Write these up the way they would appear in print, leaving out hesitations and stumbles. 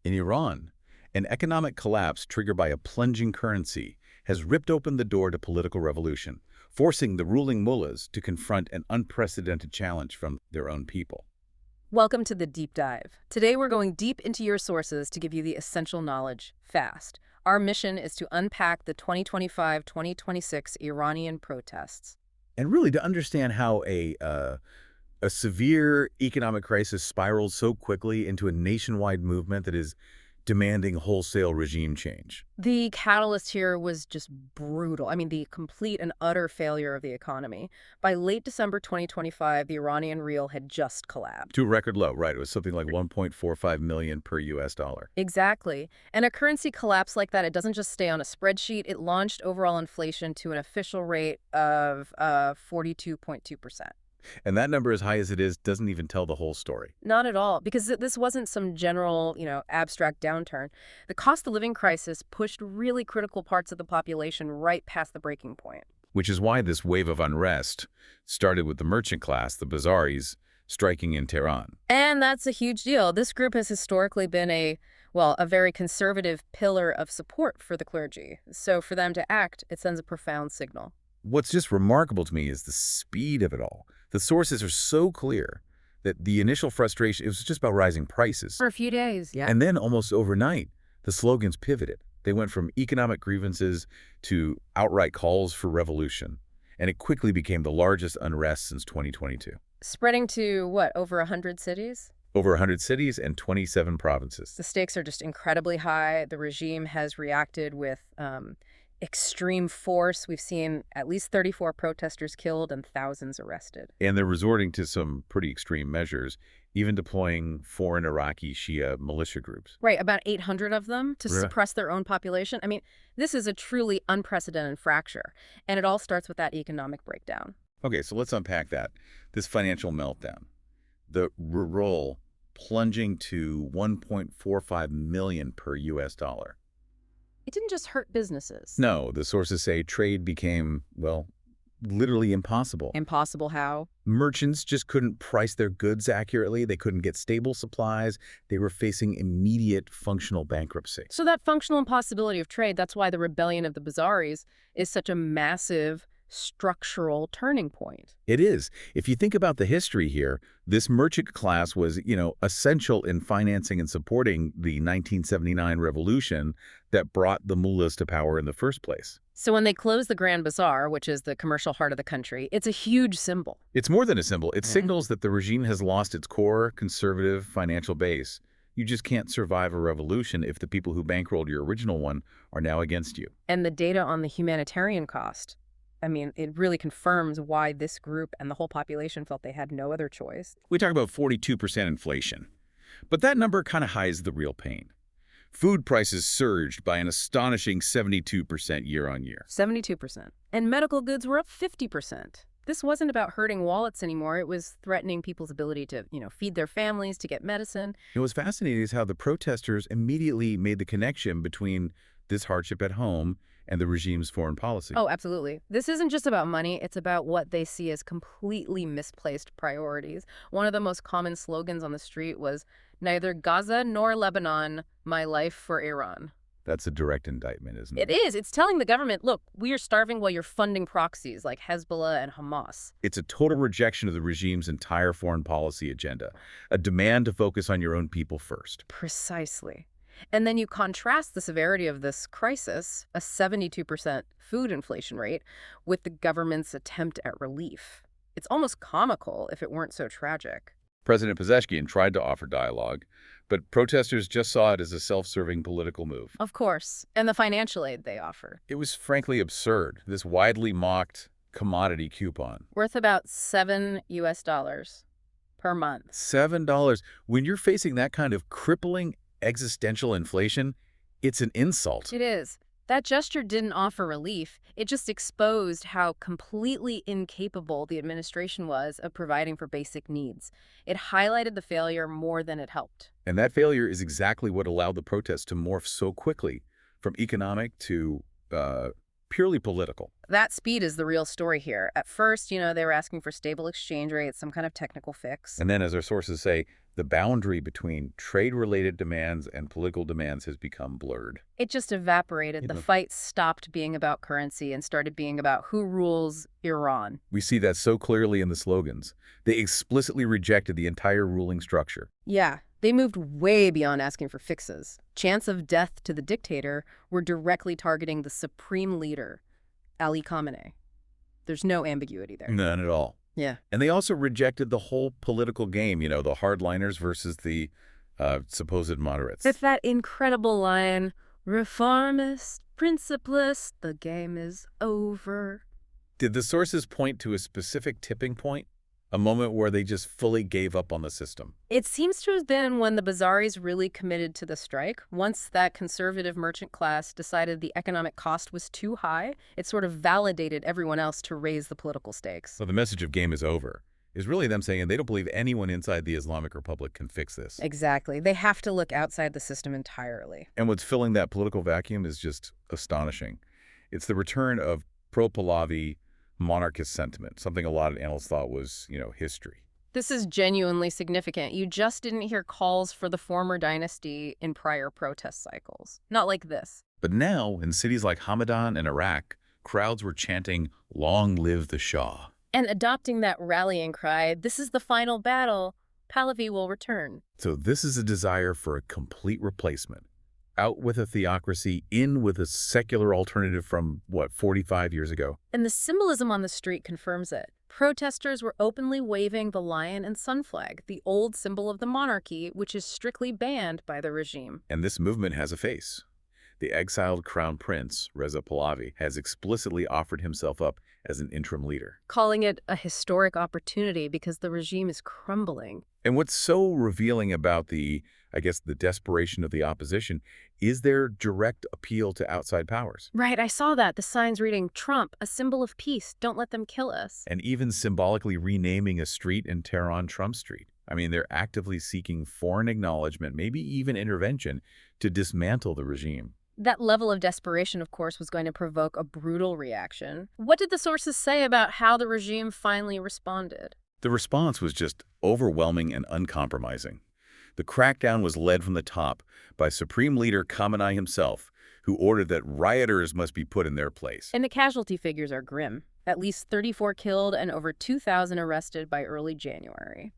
In Iran, an economic collapse triggered by a plunging currency has ripped open the door to political revolution, forcing the ruling mullahs to confront an unprecedented challenge from their own people. Welcome to the Deep Dive. Today we're going deep into your sources to give you the essential knowledge fast. Our mission is to unpack the 2025-2026 Iranian protests. And really to understand how a severe economic crisis spiraled so quickly into a nationwide movement that is demanding wholesale regime change. The catalyst here was just brutal. I mean, the complete and utter failure of the economy. By late December 2025, the Iranian rial had just collapsed. To a record low, right? It was something like 1.45 million per US dollar. Exactly. And a currency collapse like that, it doesn't just stay on a spreadsheet. It launched overall inflation to an official rate of 42.2%. And that number, as high as it is, doesn't even tell the whole story. Not at all, because this wasn't some general, abstract downturn. The cost of living crisis pushed really critical parts of the population right past the breaking point. Which is why this wave of unrest started with the merchant class, the bazaris, striking in Tehran. And that's a huge deal. This group has historically been a very conservative pillar of support for the clergy. So for them to act, it sends a profound signal. What's just remarkable to me is the speed of it all. The sources are so clear that the initial frustration, it was just about rising prices. For a few days, yeah. And then almost overnight, the slogans pivoted. They went from economic grievances to outright calls for revolution. And it quickly became the largest unrest since 2022. Spreading to, over 100 cities? Over 100 cities and 27 provinces. The stakes are just incredibly high. The regime has reacted with extreme force. We've seen at least 34 protesters killed and thousands arrested. And they're resorting to some pretty extreme measures, even deploying foreign Iraqi Shia militia groups. Right, about 800 of them to suppress their own population. I mean, this is a truly unprecedented fracture, and it all starts with that economic breakdown. Okay, so let's unpack that. This financial meltdown. The roll plunging to 1.45 million per US dollar. It didn't just hurt businesses. No, the sources say trade became, literally impossible. Impossible how? Merchants just couldn't price their goods accurately. They couldn't get stable supplies. They were facing immediate functional bankruptcy. So that functional impossibility of trade, that's why the rebellion of the bazaris is such a massive structural turning point. It is. If you think about the history here, this merchant class was, essential in financing and supporting the 1979 revolution that brought the mullahs to power in the first place. So when they close the Grand Bazaar, which is the commercial heart of the country, it's a huge symbol. It's more than a symbol. It signals that the regime has lost its core conservative financial base. You just can't survive a revolution if the people who bankrolled your original one are now against you. And the data on the humanitarian cost, it really confirms why this group and the whole population felt they had no other choice. We talk about 42% inflation, but that number kind of hides the real pain. Food prices surged by an astonishing 72% year on year. 72%. And medical goods were up 50%. This wasn't about hurting wallets anymore. It was threatening people's ability to, feed their families, to get medicine. It was fascinating is how the protesters immediately made the connection between this hardship at home and the regime's foreign policy. Oh, absolutely. This isn't just about money. It's about what they see as completely misplaced priorities. One of the most common slogans on the street was, "Neither Gaza nor Lebanon, my life for Iran." That's a direct indictment, isn't it? It is. It's telling the government, look, we are starving while you're funding proxies like Hezbollah and Hamas. It's a total rejection of the regime's entire foreign policy agenda, a demand to focus on your own people first. Precisely. And then you contrast the severity of this crisis, a 72% food inflation rate, with the government's attempt at relief. It's almost comical if it weren't so tragic. President Pezeshkian tried to offer dialogue, but protesters just saw it as a self-serving political move. Of course, and the financial aid they offer. It was frankly absurd, this widely mocked commodity coupon. Worth about $7 per month. $7. When you're facing that kind of crippling existential inflation, it's an insult. It is. That gesture didn't offer relief. It just exposed how completely incapable the administration was of providing for basic needs. It highlighted the failure more than it helped. And that failure is exactly what allowed the protests to morph so quickly, from economic to purely political. That speed is the real story here. At first, they were asking for stable exchange rates, some kind of technical fix. And then, as our sources say, The boundary between trade-related demands and political demands has become blurred. It just evaporated. The fight stopped being about currency and started being about who rules Iran. We see that so clearly in the slogans. They explicitly rejected the entire ruling structure. Yeah, they moved way beyond asking for fixes. Chants of death to the dictator were directly targeting the supreme leader, Ali Khamenei. There's no ambiguity there. None at all. Yeah. And they also rejected the whole political game, you know, the hardliners versus the supposed moderates. It's that incredible line, reformist, principlist, the game is over. Did the sources point to a specific tipping point? A moment where they just fully gave up on the system? It seems to have been when the Bazaris really committed to the strike. Once that conservative merchant class decided the economic cost was too high, it sort of validated everyone else to raise the political stakes. So the message of game is over is really them saying they don't believe anyone inside the Islamic Republic can fix this. Exactly. They have to look outside the system entirely. And what's filling that political vacuum is just astonishing. It's the return of pro-Pahlavi monarchist sentiment, something a lot of analysts thought was, history. This is genuinely significant. You just didn't hear calls for the former dynasty in prior protest cycles. Not like this. But now, in cities like Hamadan and Iraq, crowds were chanting, "Long live the Shah." And adopting that rallying cry, "This is the final battle. Pahlavi will return." So this is a desire for a complete replacement. Out with a theocracy, in with a secular alternative from, 45 years ago? And the symbolism on the street confirms it. Protesters were openly waving the lion and sun flag, the old symbol of the monarchy, which is strictly banned by the regime. And this movement has a face. The exiled crown prince, Reza Pahlavi, has explicitly offered himself up as an interim leader, calling it a historic opportunity because the regime is crumbling. And what's so revealing about the desperation of the opposition is their direct appeal to outside powers. Right, I saw that. The signs reading, "Trump, a symbol of peace, don't let them kill us." And even symbolically renaming a street in Tehran Trump Street. I mean, they're actively seeking foreign acknowledgement, maybe even intervention, to dismantle the regime. That level of desperation, of course, was going to provoke a brutal reaction. What did the sources say about how the regime finally responded? The response was just overwhelming and uncompromising. The crackdown was led from the top by Supreme Leader Khamenei himself, who ordered that rioters must be put in their place. And the casualty figures are grim. At least 34 killed and over 2,000 arrested by early January.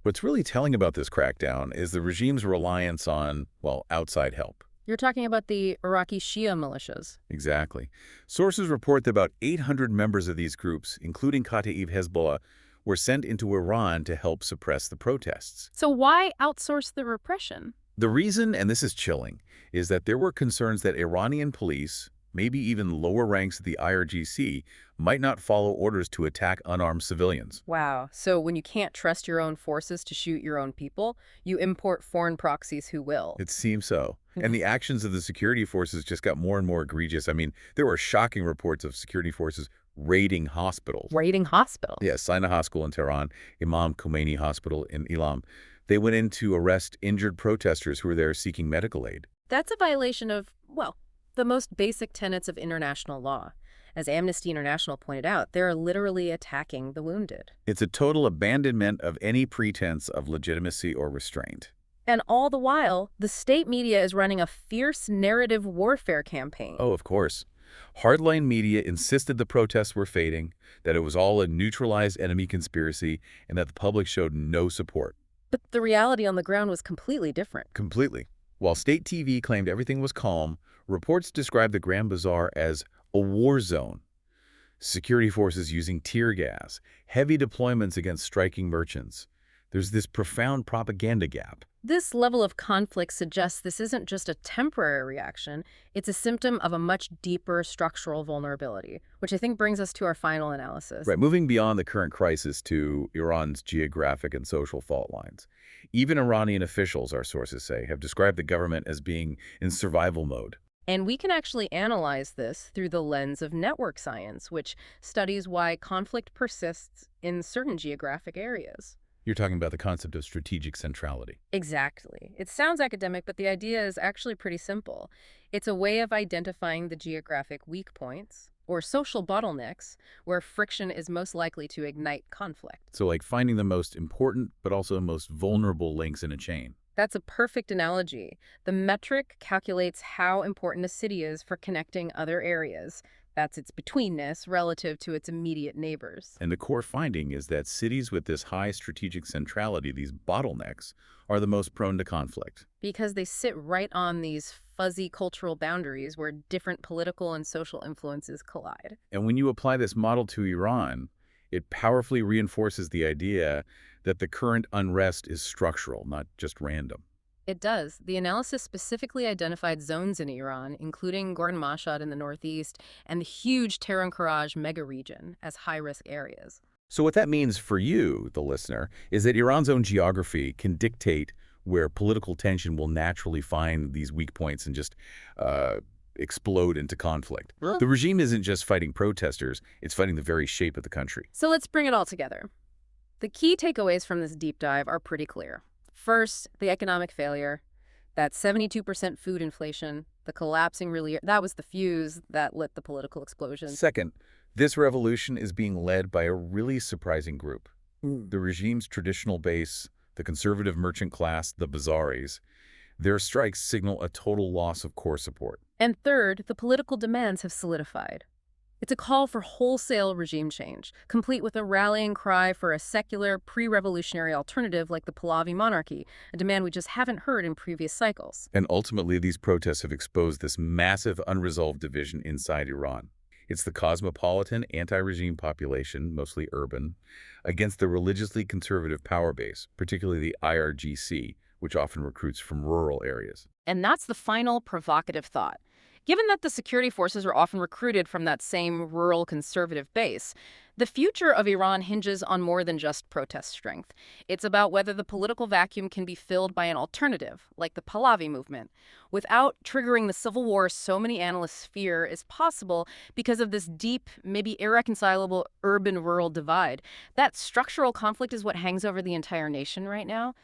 What's really telling about this crackdown is the regime's reliance on, outside help. You're talking about the Iraqi Shia militias. Exactly. Sources report that about 800 members of these groups, including Kataib Hezbollah, were sent into Iran to help suppress the protests. So why outsource the repression? The reason, and this is chilling, is that there were concerns that Iranian police, maybe even lower ranks of the IRGC, might not follow orders to attack unarmed civilians. Wow. So when you can't trust your own forces to shoot your own people, you import foreign proxies who will. It seems so. And the actions of the security forces just got more and more egregious. I mean, there were shocking reports of security forces raiding hospitals. Raiding hospitals? Yes, Sina Hospital in Tehran, Imam Khomeini Hospital in Ilam. They went in to arrest injured protesters who were there seeking medical aid. That's a violation of, the most basic tenets of international law. As Amnesty International pointed out, they're literally attacking the wounded. It's a total abandonment of any pretense of legitimacy or restraint. And all the while, the state media is running a fierce narrative warfare campaign. Oh, of course. Hardline media insisted the protests were fading, that it was all a neutralized enemy conspiracy, and that the public showed no support. But the reality on the ground was completely different. Completely. While state TV claimed everything was calm, reports described the Grand Bazaar as a war zone. Security forces using tear gas, heavy deployments against striking merchants. There's this profound propaganda gap. This level of conflict suggests this isn't just a temporary reaction, it's a symptom of a much deeper structural vulnerability, which I think brings us to our final analysis. Right, moving beyond the current crisis to Iran's geographic and social fault lines. Even Iranian officials, our sources say, have described the government as being in survival mode. And we can actually analyze this through the lens of network science, which studies why conflict persists in certain geographic areas. You're talking about the concept of strategic centrality. Exactly. It sounds academic, but the idea is actually pretty simple. It's a way of identifying the geographic weak points, or social bottlenecks, where friction is most likely to ignite conflict. So like finding the most important but also most vulnerable links in a chain. That's a perfect analogy. The metric calculates how important a city is for connecting other areas. That's its betweenness relative to its immediate neighbors. And the core finding is that cities with this high strategic centrality, these bottlenecks, are the most prone to conflict. Because they sit right on these fuzzy cultural boundaries where different political and social influences collide. And when you apply this model to Iran, it powerfully reinforces the idea that the current unrest is structural, not just random. It does. The analysis specifically identified zones in Iran, including Gorn Mashhad in the northeast and the huge Tehran-Karaj mega-region, as high-risk areas. So what that means for you, the listener, is that Iran's own geography can dictate where political tension will naturally find these weak points and just explode into conflict. Well, The regime isn't just fighting protesters, it's fighting the very shape of the country. so let's bring it all together. The key takeaways from this deep dive are pretty clear. First, the economic failure, that 72% food inflation, the collapsing that was the fuse that lit the political explosion. Second, this revolution is being led by a really surprising group. The regime's traditional base, the conservative merchant class, the Bazaris, their strikes signal a total loss of core support. And third, the political demands have solidified. It's a call for wholesale regime change, complete with a rallying cry for a secular, pre-revolutionary alternative like the Pahlavi monarchy, a demand we just haven't heard in previous cycles. And ultimately, these protests have exposed this massive unresolved division inside Iran. It's the cosmopolitan, anti-regime population, mostly urban, against the religiously conservative power base, particularly the IRGC, which often recruits from rural areas. And that's the final provocative thought. Given that the security forces are often recruited from that same rural conservative base, the future of Iran hinges on more than just protest strength. It's about whether the political vacuum can be filled by an alternative, like the Pahlavi movement, without triggering the civil war so many analysts fear is possible because of this deep, maybe irreconcilable urban-rural divide. That structural conflict is what hangs over the entire nation right now.